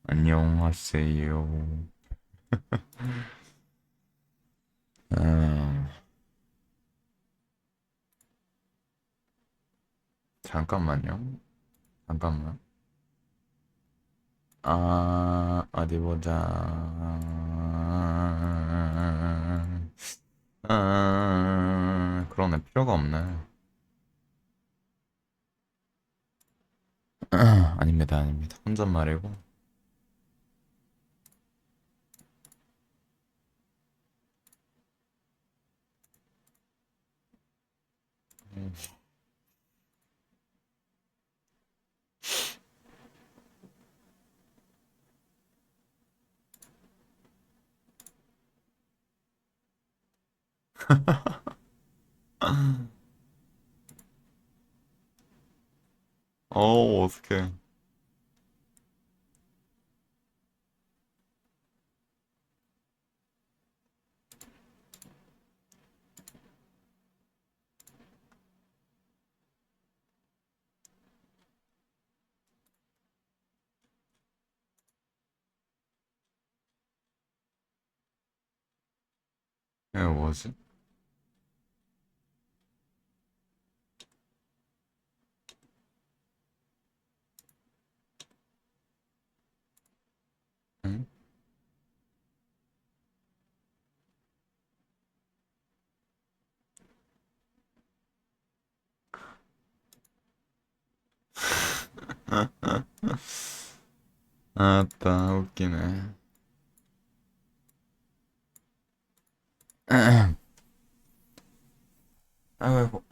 안녕하세요. 음, 잠깐만요. 잠깐만. 어디 보자. 그러네. 필요가 없네. 아닙니다, 아닙니다. 혼잣말이고. 어떡해. 이거 뭐지? 응? 아따, 웃기네. 아이고,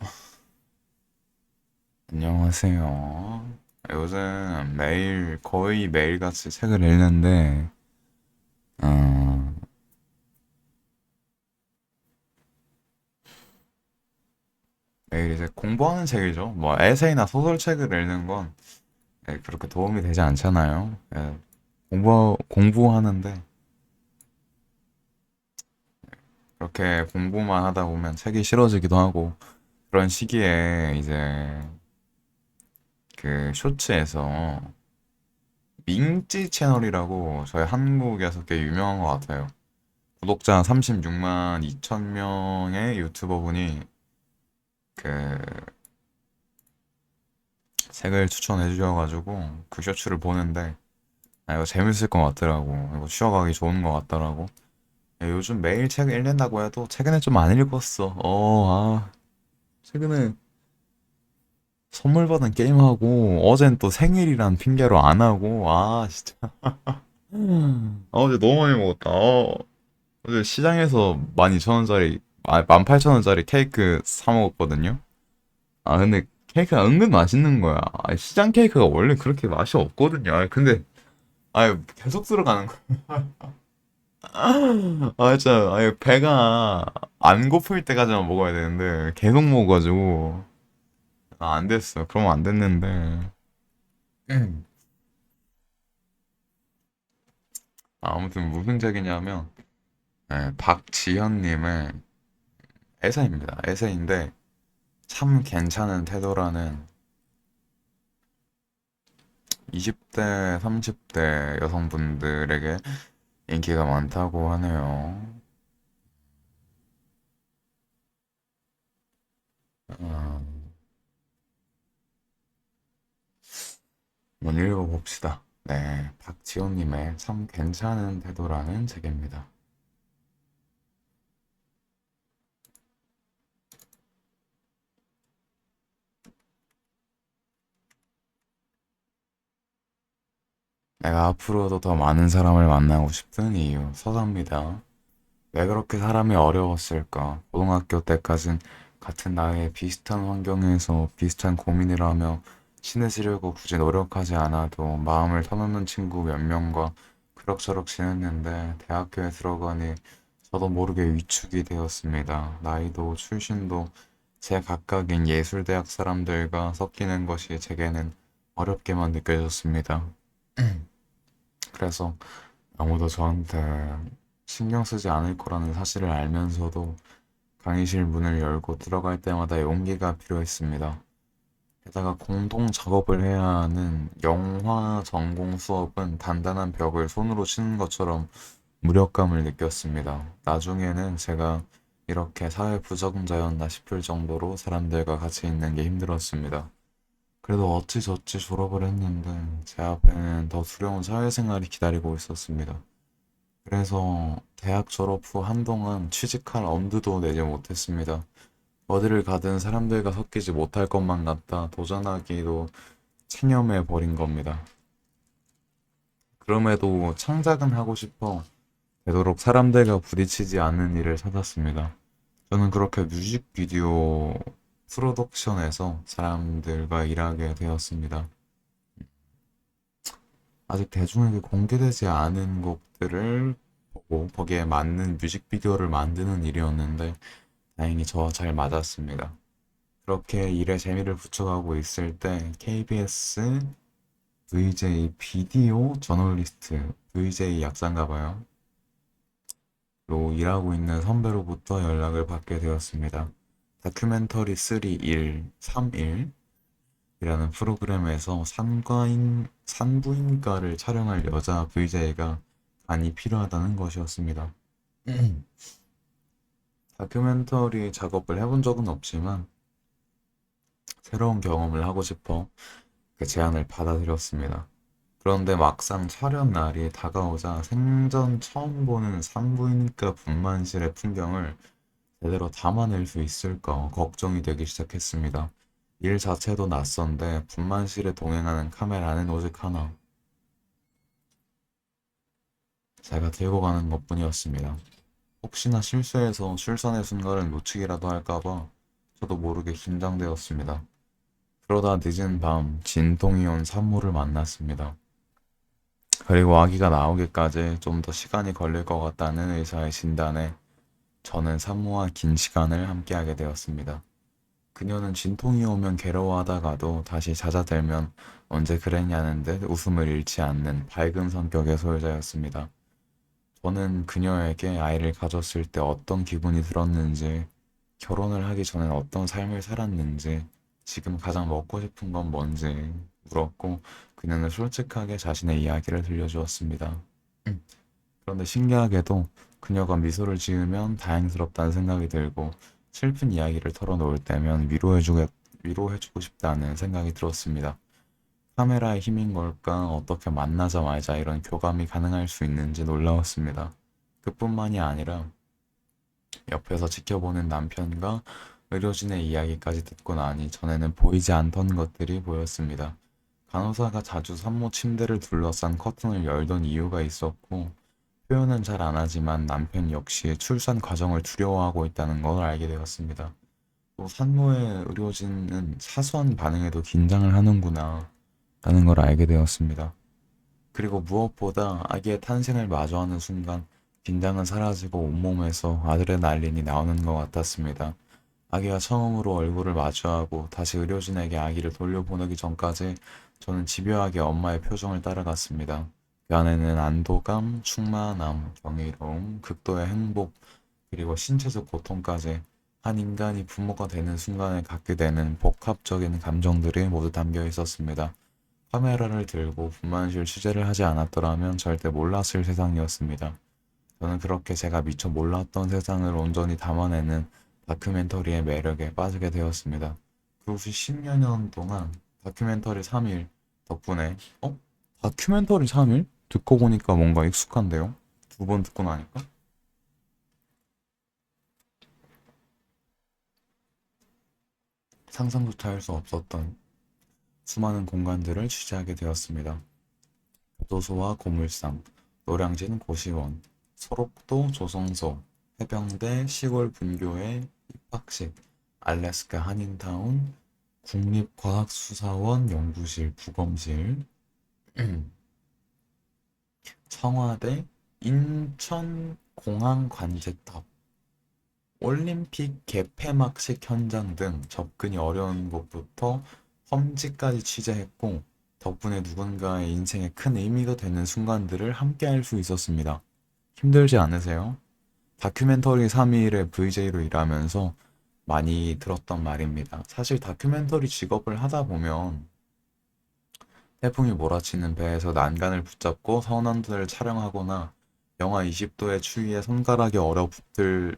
안녕하세요. 요즘 매일, 거의 매일같이 책을 읽는데, 어, 매일 이제 공부하는 책이죠. 뭐, 에세이나 소설책을 읽는 건 그렇게 도움이 되지 않잖아요. 공부하는데, 그렇게 공부만 하다 보면 책이 싫어지기도 하고, 그런 시기에 이제 그 쇼츠에서 밍찌 채널이라고 저희 한국에서 꽤 유명한 것 같아요. 구독자 36만 2천 명의 유튜버 분이 그 책을 추천해 주셔가지고 그 쇼츠를 보는데 이거 재밌을 것 같더라고. 이거 쉬어가기 좋은 것 같더라고. 요즘 매일 책 읽는다고 해도 최근에 좀 안 읽었어. 최근에 선물 받은 게임하고 어젠 또 생일이란 핑계로 안 하고 진짜. 어제 너무 많이 먹었다. 어제 시장에서 12,000원짜리 18,000원짜리 케이크 사 먹었거든요. 근데 케이크가 은근 맛있는 거야. 시장 케이크가 원래 그렇게 맛이 없거든요. 근데 계속 들어가는 거야. 진짜 배가 안 고플 때까지만 먹어야 되는데 계속 먹어가지고 안 됐어. 그러면 안 됐는데. 음. 아무튼 무슨 책이냐면 박지현님의 에세이입니다. 에세이인데 참 괜찮은 태도라는 20대, 30대 여성분들에게 인기가 많다고 하네요. 어, 한번 읽어봅시다. 네, 박지호님의 참 괜찮은 태도라는 책입니다. 내가 앞으로도 더 많은 사람을 만나고 싶은 이유, 서사입니다. 왜 그렇게 사람이 어려웠을까? 고등학교 때까진 같은 나이에 비슷한 환경에서 비슷한 고민을 하며 친해지려고 굳이 노력하지 않아도 마음을 터놓는 친구 몇 명과 그럭저럭 지냈는데 대학교에 들어가니 저도 모르게 위축이 되었습니다. 나이도 출신도 제 각각인 예술대학 사람들과 섞이는 것이 제게는 어렵게만 느껴졌습니다. 그래서 아무도 저한테 신경 쓰지 않을 거라는 사실을 알면서도 강의실 문을 열고 들어갈 때마다 용기가 필요했습니다. 게다가 공동 작업을 해야 하는 영화 전공 수업은 단단한 벽을 손으로 치는 것처럼 무력감을 느꼈습니다. 나중에는 제가 이렇게 사회 부적응자였나 싶을 정도로 사람들과 같이 있는 게 힘들었습니다. 그래도 어찌저찌 졸업을 했는데 제 앞에는 더 두려운 사회생활이 기다리고 있었습니다. 그래서 대학 졸업 후 한동안 취직할 엄두도 내지 못했습니다. 어디를 가든 사람들과 섞이지 못할 것만 같아 도전하기도 체념해 버린 겁니다. 그럼에도 창작은 하고 싶어 되도록 사람들과 부딪히지 않는 일을 찾았습니다. 저는 그렇게 뮤직비디오 프로덕션에서 사람들과 일하게 되었습니다. 아직 대중에게 공개되지 않은 곡들을 보고 거기에 맞는 뮤직비디오를 만드는 일이었는데 다행히 저와 잘 맞았습니다. 그렇게 일에 재미를 붙여가고 있을 때 KBS VJ 비디오 저널리스트 VJ 약사인가 봐요. 로 일하고 있는 선배로부터 연락을 받게 되었습니다. 다큐멘터리 3일, 3일 이라는 프로그램에서 산부인과를 촬영할 여자 VJ가 많이 필요하다는 것이었습니다. 다큐멘터리 작업을 해본 적은 없지만 새로운 경험을 하고 싶어 그 제안을 받아들였습니다. 그런데 막상 촬영 날이 다가오자 생전 처음 보는 산부인과 분만실의 풍경을 제대로 담아낼 수 있을까 걱정이 되기 시작했습니다. 일 자체도 낯선데 분만실에 동행하는 카메라는 오직 하나. 제가 들고 가는 것뿐이었습니다. 혹시나 실수해서 출산의 순간을 놓치기라도 할까봐 저도 모르게 긴장되었습니다. 그러다 늦은 밤 진통이 온 산모를 만났습니다. 그리고 아기가 나오기까지 좀 더 시간이 걸릴 것 같다는 의사의 진단에 저는 산모와 긴 시간을 함께하게 되었습니다. 그녀는 진통이 오면 괴로워하다가도 다시 잦아들면 언제 그랬냐는 듯 웃음을 잃지 않는 밝은 성격의 소유자였습니다. 저는 그녀에게 아이를 가졌을 때 어떤 기분이 들었는지, 결혼을 하기 전엔 어떤 삶을 살았는지, 지금 가장 먹고 싶은 건 뭔지 물었고, 그녀는 솔직하게 자신의 이야기를 들려주었습니다. 그런데 신기하게도 그녀가 미소를 지으면 다행스럽다는 생각이 들고, 슬픈 이야기를 털어놓을 때면 위로해주고 싶다는 생각이 들었습니다. 카메라의 힘인 걸까? 어떻게 만나자마자 이런 교감이 가능할 수 있는지 놀라웠습니다. 그뿐만이 아니라 옆에서 지켜보는 남편과 의료진의 이야기까지 듣고 나니 전에는 보이지 않던 것들이 보였습니다. 간호사가 자주 산모 침대를 둘러싼 커튼을 열던 이유가 있었고, 표현은 잘 안 하지만 남편 역시 출산 과정을 두려워하고 있다는 걸 알게 되었습니다. 또 산모의 의료진은 사소한 반응에도 긴장을 하는구나 라는 걸 알게 되었습니다. 그리고 무엇보다 아기의 탄생을 마주하는 순간 긴장은 사라지고 온몸에서 아드레날린이 나오는 것 같았습니다. 아기가 처음으로 얼굴을 마주하고 다시 의료진에게 아기를 돌려보내기 전까지 저는 집요하게 엄마의 표정을 따라갔습니다. 그 안에는 안도감, 충만함, 경이로움, 극도의 행복, 그리고 신체적 고통까지 한 인간이 부모가 되는 순간에 갖게 되는 복합적인 감정들이 모두 담겨 있었습니다. 카메라를 들고 분만실 취재를 하지 않았더라면 절대 몰랐을 세상이었습니다. 저는 그렇게 제가 미처 몰랐던 세상을 온전히 담아내는 다큐멘터리의 매력에 빠지게 되었습니다. 그 후 10여 년 동안 다큐멘터리 3일 덕분에 다큐멘터리 3일? 듣고 보니까 뭔가 익숙한데요? 두 번 듣고 나니까? 상상조차 할 수 없었던 수많은 공간들을 취재하게 되었습니다. 교도소와 고물상, 노량진 고시원, 소록도 조성소, 해병대 시골 분교회 입학식, 알래스카 한인타운, 국립과학수사원 연구실 부검실, 청와대 인천공항관제탑, 올림픽 개폐막식 현장 등 접근이 어려운 곳부터 험지까지 취재했고, 덕분에 누군가의 인생에 큰 의미가 되는 순간들을 함께 할 수 있었습니다. 힘들지 않으세요? 다큐멘터리 3일의 VJ로 일하면서 많이 들었던 말입니다. 사실 다큐멘터리 직업을 하다 보면 태풍이 몰아치는 배에서 난간을 붙잡고 선원들을 촬영하거나 영하 20도의 추위에 손가락이 얼어붙을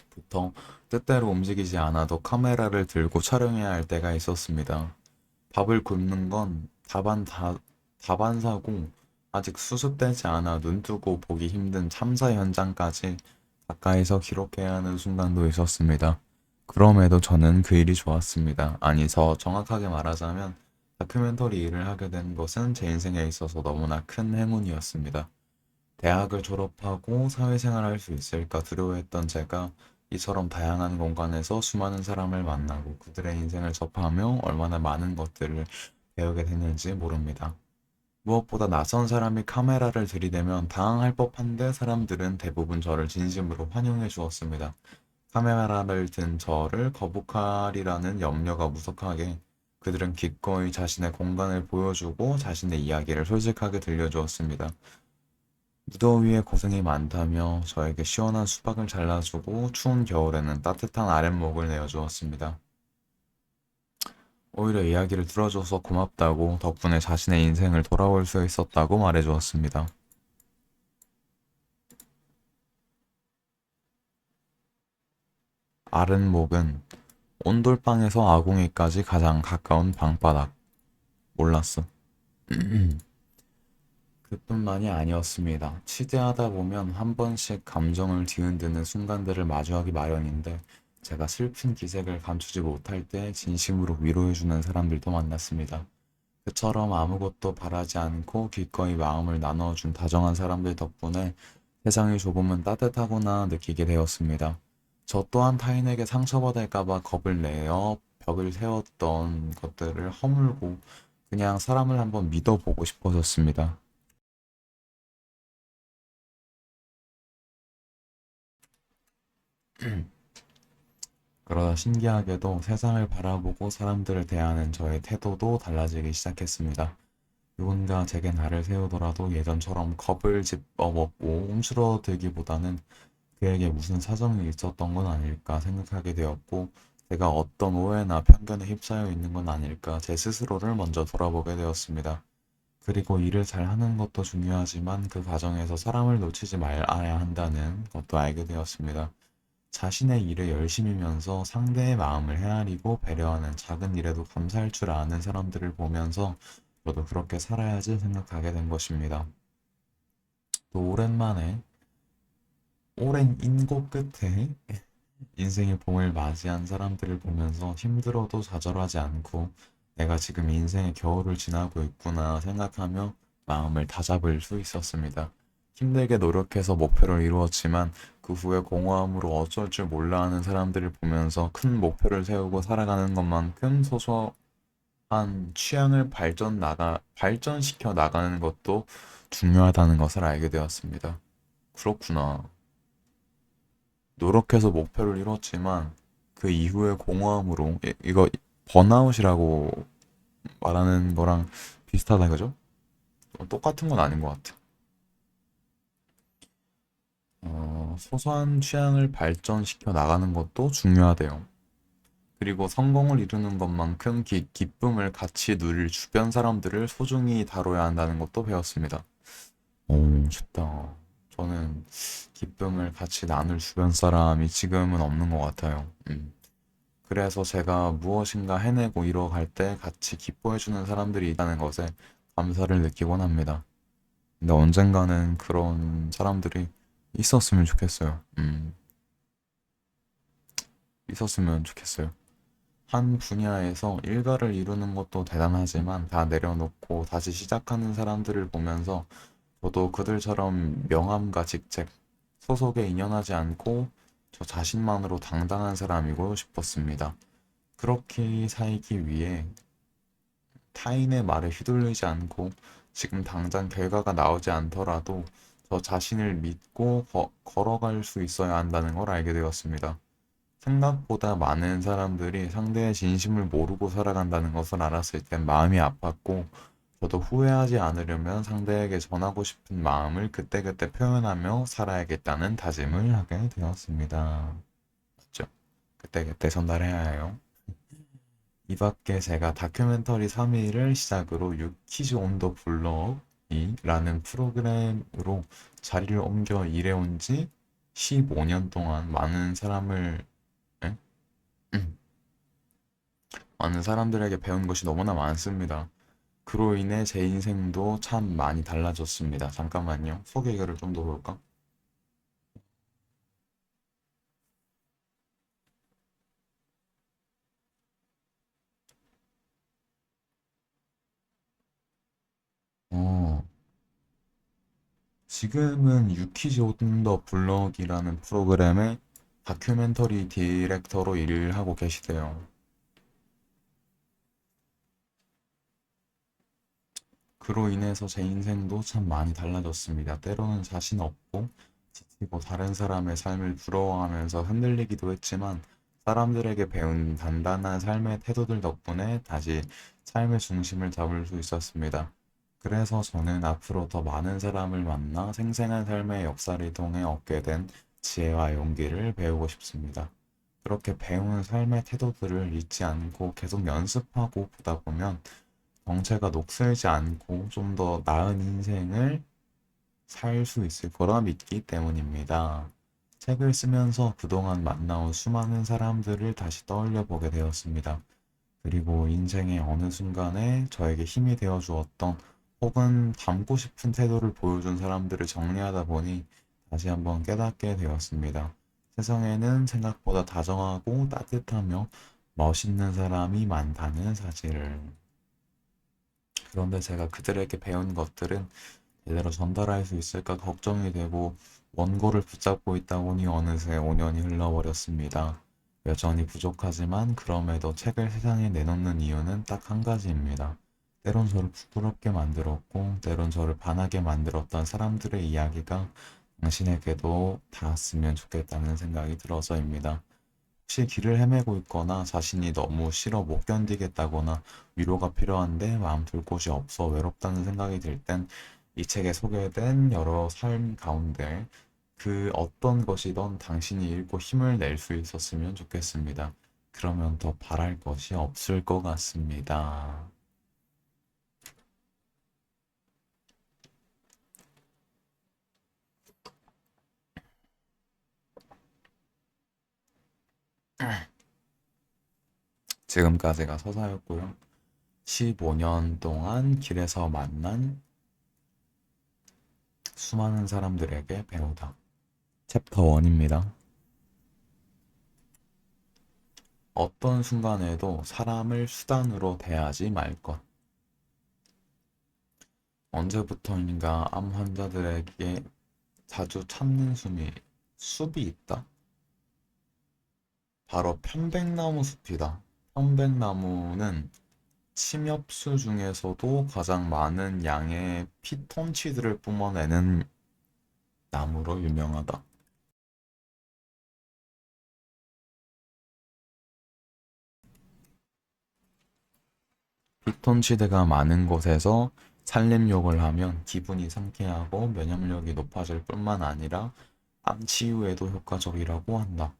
부터 뜻대로 움직이지 않아도 카메라를 들고 촬영해야 할 때가 있었습니다. 밥을 굽는 건 다반사고 아직 수습되지 않아 눈뜨고 보기 힘든 참사 현장까지 가까이서 기록해야 하는 순간도 있었습니다. 그럼에도 저는 그 일이 좋았습니다. 아니, 더 정확하게 말하자면 다큐멘터리 일을 하게 된 것은 제 인생에 있어서 너무나 큰 행운이었습니다. 대학을 졸업하고 사회생활 할 수 있을까 두려워했던 제가 이처럼 다양한 공간에서 수많은 사람을 만나고 그들의 인생을 접하며 얼마나 많은 것들을 배우게 됐는지 모릅니다. 무엇보다 낯선 사람이 카메라를 들이대면 당황할 법한데 사람들은 대부분 저를 진심으로 환영해 주었습니다. 카메라를 든 저를 거북하리라는 염려가 무석하게 그들은 기꺼이 자신의 공간을 보여주고 자신의 이야기를 솔직하게 들려주었습니다. 무더위에 고생이 많다며 저에게 시원한 수박을 잘라주고 추운 겨울에는 따뜻한 아랫목을 내어주었습니다. 오히려 이야기를 들어줘서 고맙다고 덕분에 자신의 인생을 돌아볼 수 있었다고 말해주었습니다. 아랫목은 온돌방에서 아궁이까지 가장 가까운 방바닥. 몰랐어. 그뿐만이 아니었습니다. 취재하다 보면 한 번씩 감정을 뒤흔드는 순간들을 마주하기 마련인데 제가 슬픈 기색을 감추지 못할 때 진심으로 위로해주는 사람들도 만났습니다. 그처럼 아무것도 바라지 않고 기꺼이 마음을 나눠준 다정한 사람들 덕분에 세상이 조금은 따뜻하구나 느끼게 되었습니다. 저 또한 타인에게 상처받을까봐 겁을 내어 벽을 세웠던 것들을 허물고 그냥 사람을 한번 믿어보고 싶어졌습니다. 그러다 신기하게도 세상을 바라보고 사람들을 대하는 저의 태도도 달라지기 시작했습니다. 누군가 제게 날을 세우더라도 예전처럼 겁을 집어먹고 움츠러들기보다는 그에게 무슨 사정이 있었던 건 아닐까 생각하게 되었고, 제가 어떤 오해나 편견에 휩싸여 있는 건 아닐까 제 스스로를 먼저 돌아보게 되었습니다. 그리고 일을 잘 하는 것도 중요하지만 그 과정에서 사람을 놓치지 말아야 한다는 것도 알게 되었습니다. 자신의 일을 열심히면서 상대의 마음을 헤아리고 배려하는 작은 일에도 감사할 줄 아는 사람들을 보면서 저도 그렇게 살아야지 생각하게 된 것입니다. 또 오랜만에 오랜 인고 끝에 인생의 봄을 맞이한 사람들을 보면서 힘들어도 좌절하지 않고 내가 지금 인생의 겨울을 지나고 있구나 생각하며 마음을 다잡을 수 있었습니다. 힘들게 노력해서 목표를 이루었지만 그 후에 공허함으로 어쩔 줄 몰라 하는 사람들을 보면서 큰 목표를 세우고 살아가는 것만큼 소소한 취향을 발전시켜 나가는 것도 중요하다는 것을 알게 되었습니다. 그렇구나. 노력해서 목표를 이뤘지만 그 이후의 공허함으로 이거 번아웃이라고 말하는 거랑 비슷하다 그죠? 똑같은 건 아닌 것 같아. 소소한 취향을 발전시켜 나가는 것도 중요하대요. 그리고 성공을 이루는 것만큼 기쁨을 같이 누릴 주변 사람들을 소중히 다뤄야 한다는 것도 배웠습니다. 오, 쉽다. 저는 기쁨을 같이 나눌 주변 사람이 지금은 없는 것 같아요. 그래서 제가 무엇인가 해내고 이뤄갈 때 같이 기뻐해주는 사람들이 있다는 것에 감사를 느끼곤 합니다. 근데 언젠가는 그런 사람들이 있었으면 좋겠어요. 있었으면 좋겠어요. 한 분야에서 일가를 이루는 것도 대단하지만 다 내려놓고 다시 시작하는 사람들을 보면서 저도 그들처럼 명함과 직책, 소속에 인연하지 않고 저 자신만으로 당당한 사람이고 싶었습니다. 그렇게 살기 위해 타인의 말에 휘둘리지 않고 지금 당장 결과가 나오지 않더라도 저 자신을 믿고 걸어갈 수 있어야 한다는 걸 알게 되었습니다. 생각보다 많은 사람들이 상대의 진심을 모르고 살아간다는 것을 알았을 땐 마음이 아팠고 저도 후회하지 않으려면 상대에게 전하고 싶은 마음을 그때그때 표현하며 살아야겠다는 다짐을 하게 되었습니다. 맞죠? 그때그때 전달해야 해요. 이 밖에 제가 다큐멘터리 3일을 시작으로 유키즈 온 더 블럭이라는 프로그램으로 자리를 옮겨 일해온 지 15년 동안 에? 많은 사람들에게 배운 것이 너무나 많습니다. 그로 인해 제 인생도 참 많이 달라졌습니다. 잠깐만요. 소개글을 좀 더 볼까? 어, 지금은 유키즈 온 더 블럭이라는 프로그램의 다큐멘터리 디렉터로 일을 하고 계시대요. 그로 인해서 제 인생도 참 많이 달라졌습니다. 때로는 자신 없고 지치고 다른 사람의 삶을 부러워하면서 흔들리기도 했지만 사람들에게 배운 단단한 삶의 태도들 덕분에 다시 삶의 중심을 잡을 수 있었습니다. 그래서 저는 앞으로 더 많은 사람을 만나 생생한 삶의 역사를 통해 얻게 된 지혜와 용기를 배우고 싶습니다. 그렇게 배운 삶의 태도들을 잊지 않고 계속 연습하고 보다 보면 정체가 녹슬지 않고 좀 더 나은 인생을 살 수 있을 거라 믿기 때문입니다. 책을 쓰면서 그동안 만나온 수많은 사람들을 다시 떠올려 보게 되었습니다. 그리고 인생의 어느 순간에 저에게 힘이 되어 주었던 혹은 닮고 싶은 태도를 보여준 사람들을 정리하다 보니 다시 한번 깨닫게 되었습니다. 세상에는 생각보다 다정하고 따뜻하며 멋있는 사람이 많다는 사실을. 그런데 제가 그들에게 배운 것들은 제대로 전달할 수 있을까 걱정이 되고 원고를 붙잡고 있다 보니 어느새 5년이 흘러버렸습니다. 여전히 부족하지만 그럼에도 책을 세상에 내놓는 이유는 딱 한 가지입니다. 때론 저를 부끄럽게 만들었고 때론 저를 반하게 만들었던 사람들의 이야기가 당신에게도 닿았으면 좋겠다는 생각이 들어서입니다. 혹시 길을 헤매고 있거나 자신이 너무 싫어 못 견디겠다거나 위로가 필요한데 마음 둘 곳이 없어 외롭다는 생각이 들 땐 이 책에 소개된 여러 삶 가운데 그 어떤 것이든 당신이 읽고 힘을 낼 수 있었으면 좋겠습니다. 그러면 더 바랄 것이 없을 것 같습니다. 지금까지가 서사였고요. 15년 동안 길에서 만난 수많은 사람들에게 배우다. 챕터 1입니다. 어떤 순간에도 사람을 수단으로 대하지 말 것. 언제부터인가 암 환자들에게 자주 찾는 숲이 있다. 바로 편백나무 숲이다. 편백나무는 침엽수 중에서도 가장 많은 양의 피톤치드를 뿜어내는 나무로 유명하다. 피톤치드가 많은 곳에서 산림욕을 하면 기분이 상쾌하고 면역력이 높아질 뿐만 아니라 암 치유에도 효과적이라고 한다.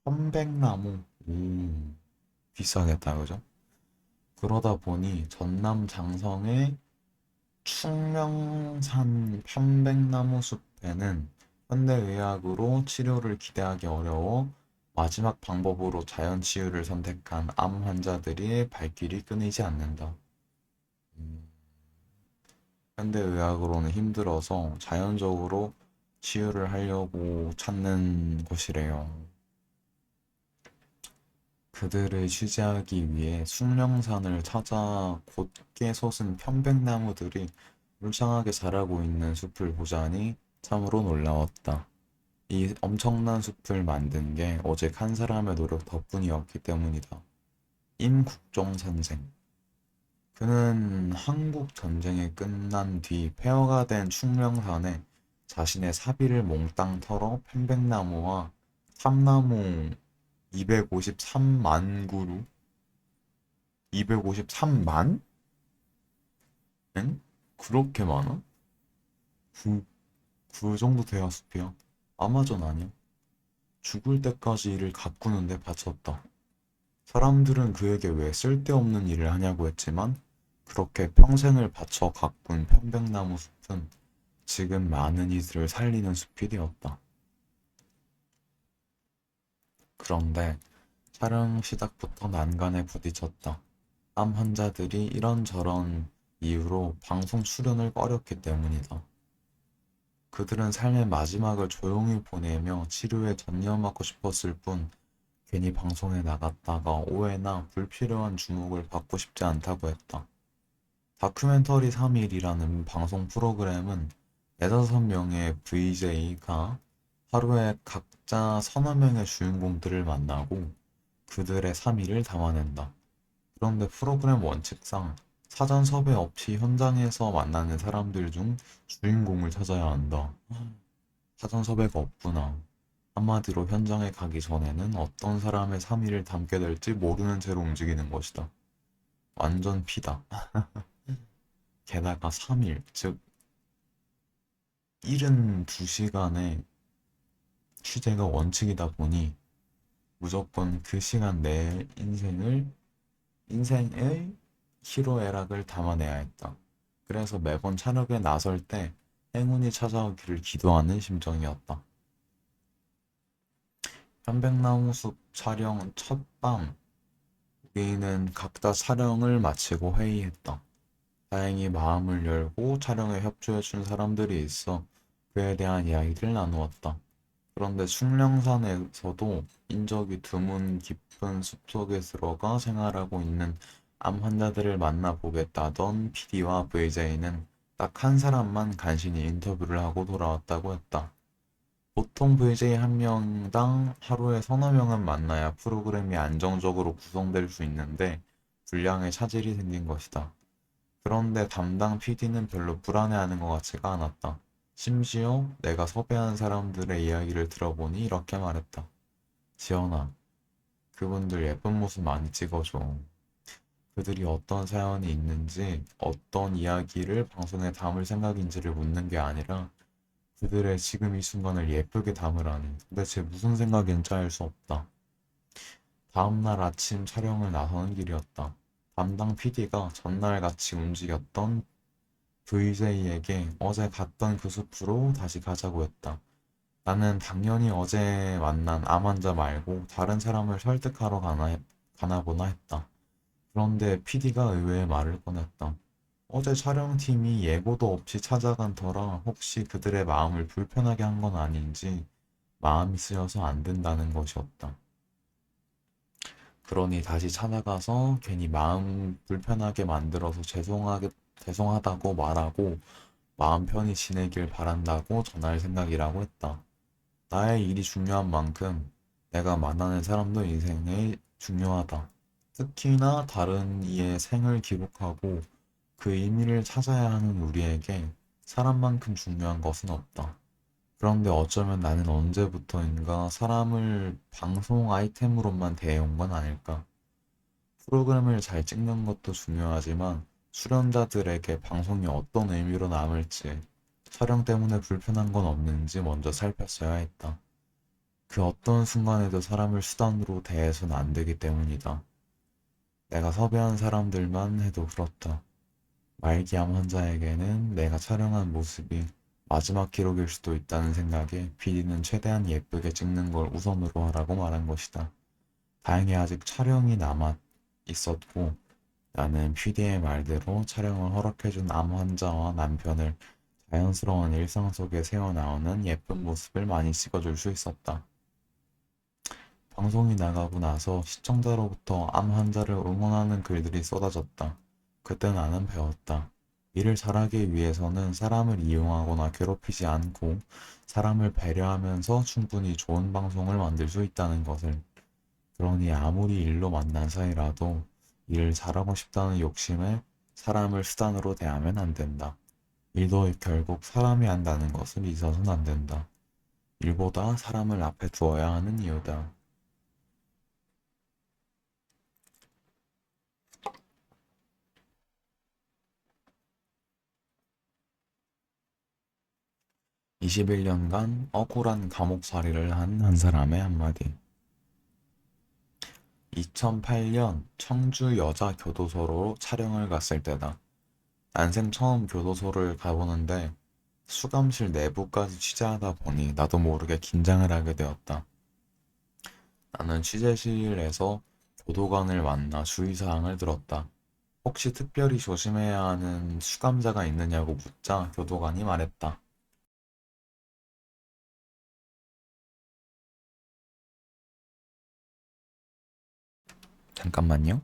편백나무, 비싸겠다, 그죠? 그러다 보니 전남 장성의 충명산 편백나무 숲에는 현대의학으로 치료를 기대하기 어려워 마지막 방법으로 자연 치유를 선택한 암 환자들이 발길이 끊이지 않는다. 음, 현대의학으로는 힘들어서 자연적으로 치유를 하려고 찾는 곳이래요. 그들을 취재하기 위해 숭령산을 찾아 곧게 솟은 편백나무들이 울창하게 자라고 있는 숲을 보자니 참으로 놀라웠다. 이 엄청난 숲을 만든 게 오직 한 사람의 노력 덕분이었기 때문이다. 임국종 선생. 그는 한국 전쟁이 끝난 뒤 폐허가 된 충령산에 자신의 사비를 몽땅 털어 편백나무와 참나무 253만 그루 253만? 응? 그렇게 많아? 그 정도 돼야 숲이야. 아마존 아니야? 죽을 때까지 일을 가꾸는데 바쳤다. 사람들은 그에게 왜 쓸데없는 일을 하냐고 했지만 그렇게 평생을 바쳐 가꾼 편백나무 숲은 지금 많은 이들을 살리는 숲이 되었다. 그런데 촬영 시작부터 난간에 부딪혔다. 암 환자들이 이런저런 이유로 방송 출연을 꺼렸기 때문이다. 그들은 삶의 마지막을 조용히 보내며 치료에 전념하고 싶었을 뿐 괜히 방송에 나갔다가 오해나 불필요한 주목을 받고 싶지 않다고 했다. 다큐멘터리 3일이라는 방송 프로그램은 4~5명의 VJ가 하루에 각자 서너 명의 주인공들을 만나고 그들의 3일을 담아낸다. 그런데 프로그램 원칙상 사전 섭외 없이 현장에서 만나는 사람들 중 주인공을 찾아야 한다. 사전 섭외가 없구나. 한마디로 현장에 가기 전에는 어떤 사람의 3일을 담게 될지 모르는 채로 움직이는 것이다. 완전 피다. 게다가 3일, 즉 72시간의 취재가 원칙이다 보니 무조건 그 시간 내에 인생의 희로애락을 담아내야 했다. 그래서 매번 촬영에 나설 때 행운이 찾아오기를 기도하는 심정이었다. 편백나무 숲 촬영 첫 밤, 우리는 각자 촬영을 마치고 회의했다. 다행히 마음을 열고 촬영에 협조해준 사람들이 있어 그에 대한 이야기를 나누었다. 그런데 숭령산에서도 인적이 드문 깊은 숲속에 들어가 생활하고 있는 암 환자들을 만나보겠다던 PD와 VJ는 딱 한 사람만 간신히 인터뷰를 하고 돌아왔다고 했다. 보통 VJ 한 명당 하루에 서너 명은 만나야 프로그램이 안정적으로 구성될 수 있는데 분량에 차질이 생긴 것이다. 그런데 담당 PD는 별로 불안해하는 것 같지가 않았다. 심지어 내가 섭외한 사람들의 이야기를 들어보니 이렇게 말했다. 지연아, 그분들 예쁜 모습 많이 찍어줘. 그들이 어떤 사연이 있는지, 어떤 이야기를 방송에 담을 생각인지를 묻는 게 아니라 그들의 지금 이 순간을 예쁘게 담으라니 도대체 무슨 생각인지 알 수 없다. 다음날 아침 촬영을 나서는 길이었다. 담당 PD가 전날 같이 움직였던 VJ에게 어제 갔던 그 숲으로 다시 가자고 했다. 나는 당연히 어제 만난 암 환자 말고 다른 사람을 설득하러 가나 보나 했다. 그런데 PD가 의외의 말을 꺼냈다. 어제 촬영팀이 예고도 없이 찾아간 터라 혹시 그들의 마음을 불편하게 한 건 아닌지 마음이 쓰여서 안 된다는 것이었다. 그러니 다시 찾아가서 괜히 마음 불편하게 만들어서 죄송하다고 말하고 마음 편히 지내길 바란다고 전할 생각이라고 했다. 나의 일이 중요한 만큼 내가 만나는 사람도 인생에 중요하다. 특히나 다른 이의 생을 기록하고 그 의미를 찾아야 하는 우리에게 사람만큼 중요한 것은 없다. 그런데 어쩌면 나는 언제부터인가 사람을 방송 아이템으로만 대해온 건 아닐까. 프로그램을 잘 찍는 것도 중요하지만 출연자들에게 방송이 어떤 의미로 남을지, 촬영 때문에 불편한 건 없는지 먼저 살폈어야 했다. 그 어떤 순간에도 사람을 수단으로 대해서는 안 되기 때문이다. 내가 섭외한 사람들만 해도 그렇다. 말기암 환자에게는 내가 촬영한 모습이 마지막 기록일 수도 있다는 생각에 PD는 최대한 예쁘게 찍는 걸 우선으로 하라고 말한 것이다. 다행히 아직 촬영이 남아 있었고 나는 PD의 말대로 촬영을 허락해준 암 환자와 남편을 자연스러운 일상 속에 새어나오는 예쁜 모습을 많이 찍어줄 수 있었다. 방송이 나가고 나서 시청자로부터 암 환자를 응원하는 글들이 쏟아졌다. 그때 나는 배웠다. 일을 잘하기 위해서는 사람을 이용하거나 괴롭히지 않고 사람을 배려하면서 충분히 좋은 방송을 만들 수 있다는 것을. 그러니 아무리 일로 만난 사이라도 일을 잘하고 싶다는 욕심에 사람을 수단으로 대하면 안 된다. 일도 결국 사람이 한다는 것을 잊어서는 안 된다. 일보다 사람을 앞에 두어야 하는 이유다. 21년간 억울한 감옥살이를 한 한 사람의 한마디. 2008년 청주 여자교도소로 촬영을 갔을 때다. 난생 처음 교도소를 가보는데 수감실 내부까지 취재하다 보니 나도 모르게 긴장을 하게 되었다. 나는 취재실에서 교도관을 만나 주의사항을 들었다. 혹시 특별히 조심해야 하는 수감자가 있느냐고 묻자 교도관이 말했다. 잠깐만요.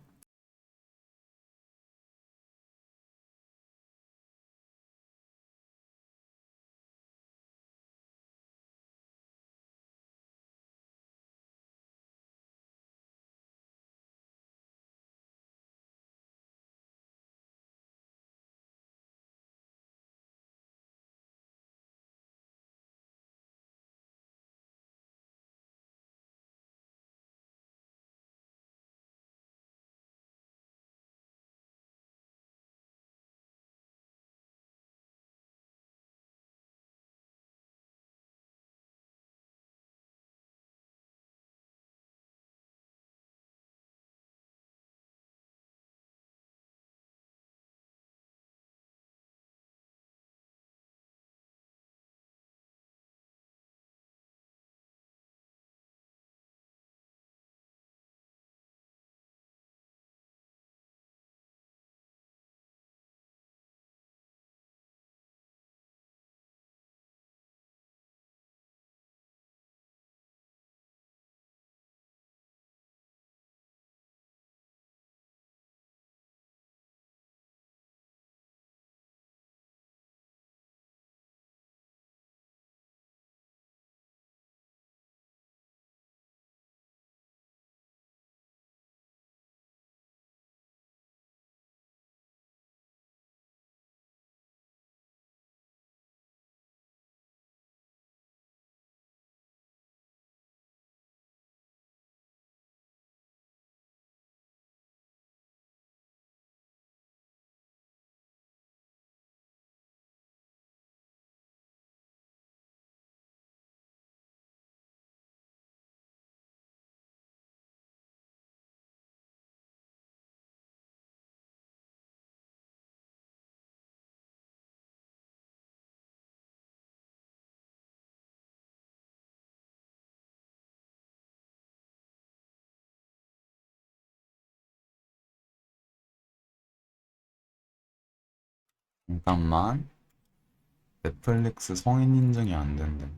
잠깐만. 넷플릭스 성인 인증이 안 된대.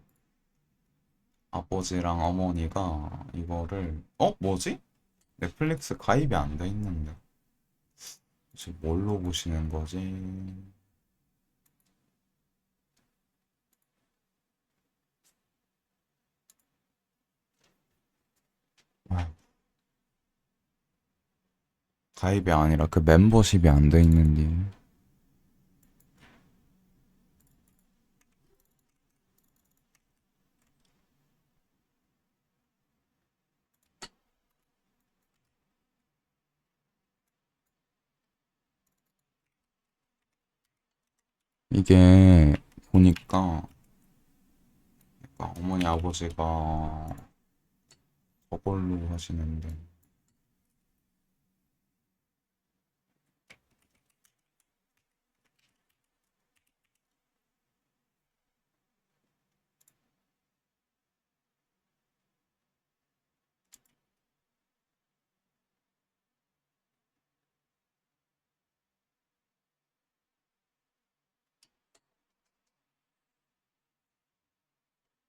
아버지랑 어머니가 이거를, 뭐지? 넷플릭스 가입이 안 돼 있는데. 지금 뭘로 보시는 거지? 아, 가입이 아니라 그 멤버십이 안 돼 있는데. 이게 보니까 어머니 아버지가 저걸로 하시는데.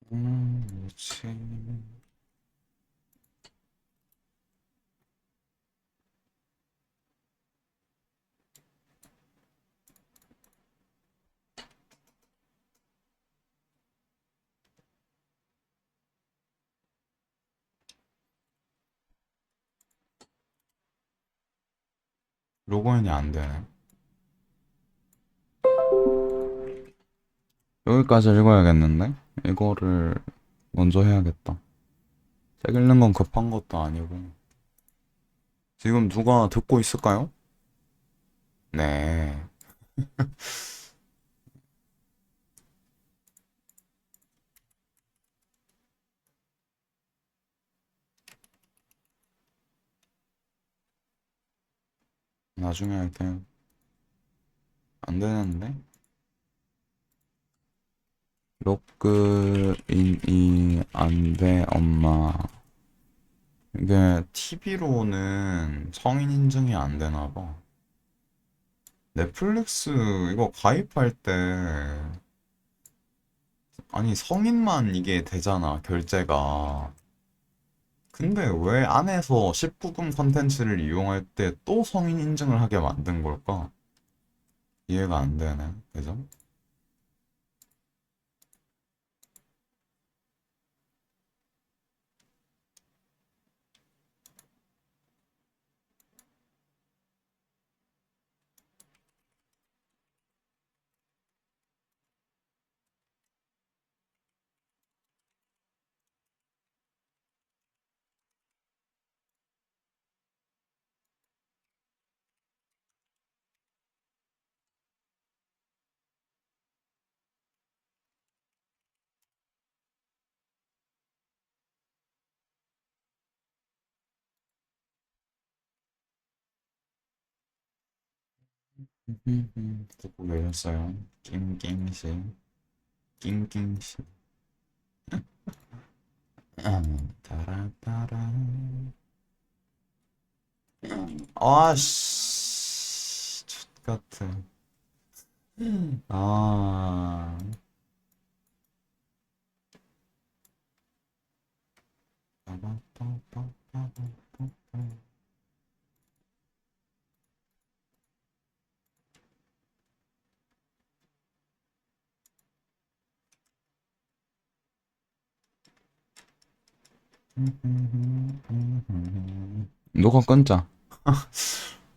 그렇지. 로그인이 안 되네. 여기까지 읽어야겠는데? 이거를 먼저 해야겠다. 책 읽는 건 급한 것도 아니고. 지금 누가 듣고 있을까요? 네. 나중에 할게. 안 되는데? 로그인이 안 돼, 엄마. 이게 TV로는 성인 인증이 안 되나 봐. 넷플릭스 이거 가입할 때, 아니, 성인만 이게 되잖아, 결제가. 근데 왜 안에서 19금 컨텐츠를 이용할 때 또 성인 인증을 하게 만든 걸까? 이해가 안 되네. 그죠? 듣고 계셨어요? 낑낑씨. 낑낑씨. 따라따라. 아씨. 족같은. 아. 녹화 끊자.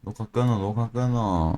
녹화 끊어, 녹화 끊어.